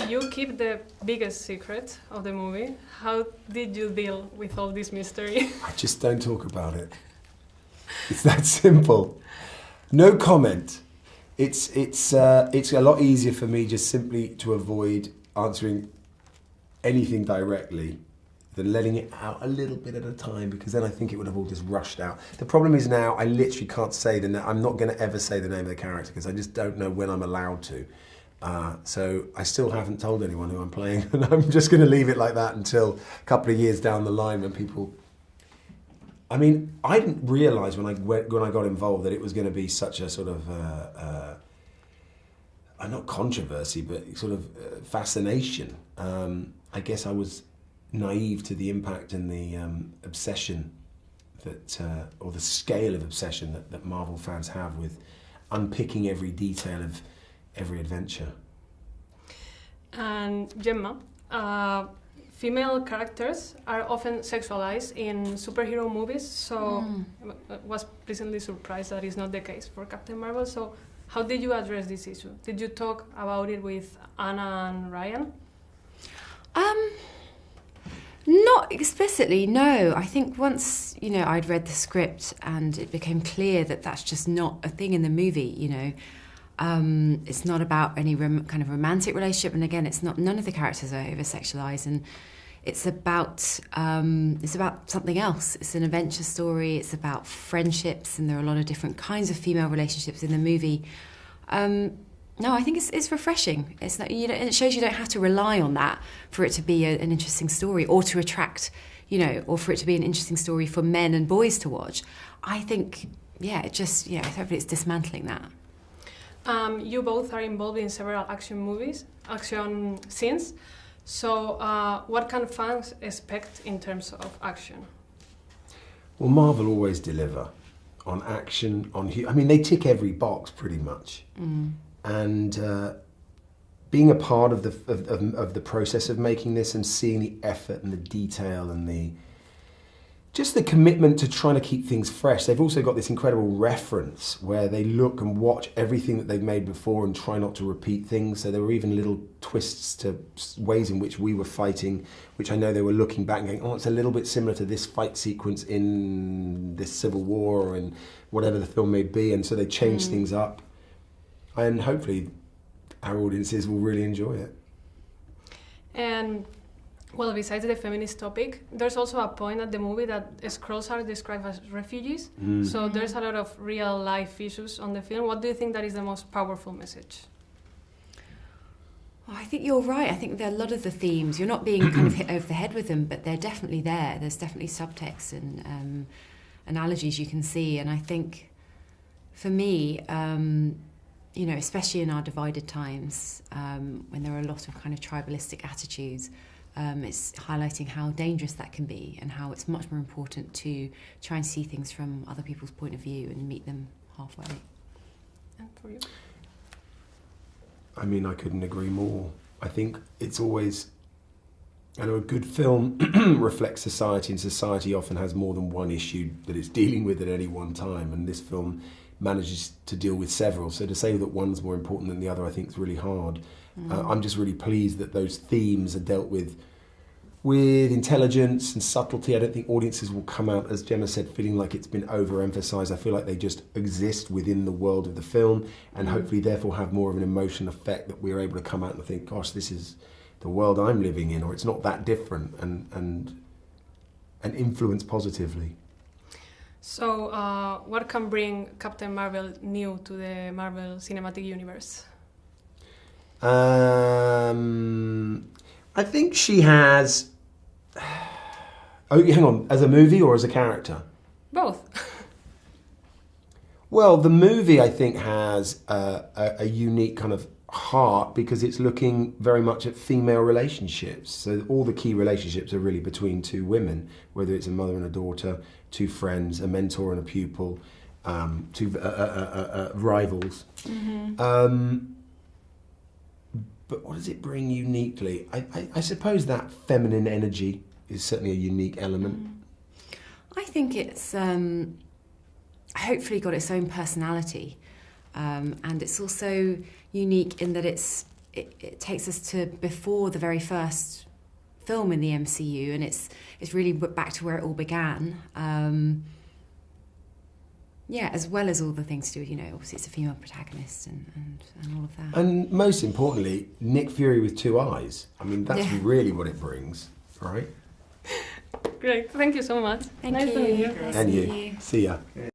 You keep the biggest secret of the movie. How did you deal with all this mystery? I just don't talk about it. It's that simple. No comment. It's a lot easier for me just simply to avoid answering anything directly than letting it out a little bit at a time, because then I think it would have all just rushed out. The problem is now I literally can't say the name. I'm not going to ever say the name of the character because I just don't know when I'm allowed to. So I still haven't told anyone who I'm playing, and I'm just going to leave it like that until a couple of years down the line when people... I mean, I didn't realise when I got involved that it was going to be such a sort of, not controversy, but sort of fascination. I guess I was naive to the impact and the obsession that, or the scale of obsession that Marvel fans have with unpicking every detail of every adventure. And Gemma, female characters are often sexualized in superhero movies, so I was pleasantly surprised that is not the case for Captain Marvel. So how did you address this issue? Did you talk about it with Anna and Ryan? Not explicitly, no. I think once, I'd read the script and it became clear that that's just not a thing in the movie, It's not about any kind of romantic relationship, and again, none of the characters are over-sexualized, and it's about something else. It's an adventure story. It's about friendships, and there are a lot of different kinds of female relationships in the movie. No, I think it's refreshing. It's not, and it shows you don't have to rely on that for it to be an interesting story, or to attract, or for it to be an interesting story for men and boys to watch. I think, hopefully it's dismantling that. You both are involved in several action scenes. So what can fans expect in terms of action? Well, Marvel always deliver on action, they tick every box pretty much. And being a part of the process of making this and seeing the effort and the detail and the commitment to trying to keep things fresh. They've also got this incredible reference where they look and watch everything that they've made before and try not to repeat things. So there were even little twists to ways in which we were fighting, which I know they were looking back and going, it's a little bit similar to this fight sequence in this Civil War or in whatever the film may be. And so they changed things up. And hopefully our audiences will really enjoy it. And well, besides the feminist topic, there's also a point at the movie that Skrulls are described as refugees. So there's a lot of real life issues on the film. What do you think that is the most powerful message? Well, I think you're right. I think there are a lot of the themes. You're not being kind of hit over the head with them, but they're definitely there. There's definitely subtext and analogies you can see. And I think, for me, especially in our divided times, when there are a lot of kind of tribalistic attitudes, it's highlighting how dangerous that can be and how it's much more important to try and see things from other people's point of view and meet them halfway. And for you? I couldn't agree more. I think it's always, a good film reflects society, and society often has more than one issue that it's dealing with at any one time, and this film manages to deal with several. So to say that one's more important than the other, I think is really hard. I'm just really pleased that those themes are dealt with intelligence and subtlety. I don't think audiences will come out, as Gemma said, feeling like it's been overemphasised. I feel like they just exist within the world of the film and hopefully therefore have more of an emotional effect, that we're able to come out and think, gosh, this is the world I'm living in, or it's not that different, and influence positively. So what can bring Captain Marvel new to the Marvel Cinematic Universe? I think she has... Oh, hang on. As a movie or as a character? Both. Well, the movie, I think, has a unique kind of heart because it's looking very much at female relationships. So all the key relationships are really between two women, whether it's a mother and a daughter, two friends, a mentor and a pupil, two rivals. But what does it bring uniquely? I suppose that feminine energy is certainly a unique element. I think it's hopefully got its own personality, and it's also unique in that it's it takes us to before the very first film in the MCU, and it's really back to where it all began. Yeah, as well as all the things to do, obviously it's a female protagonist and all of that. And most importantly, Nick Fury with two eyes. I mean, that's really what it brings, right? Great, thank you so much. Thank nice you. to meet you. Nice And to you. meet you. See ya.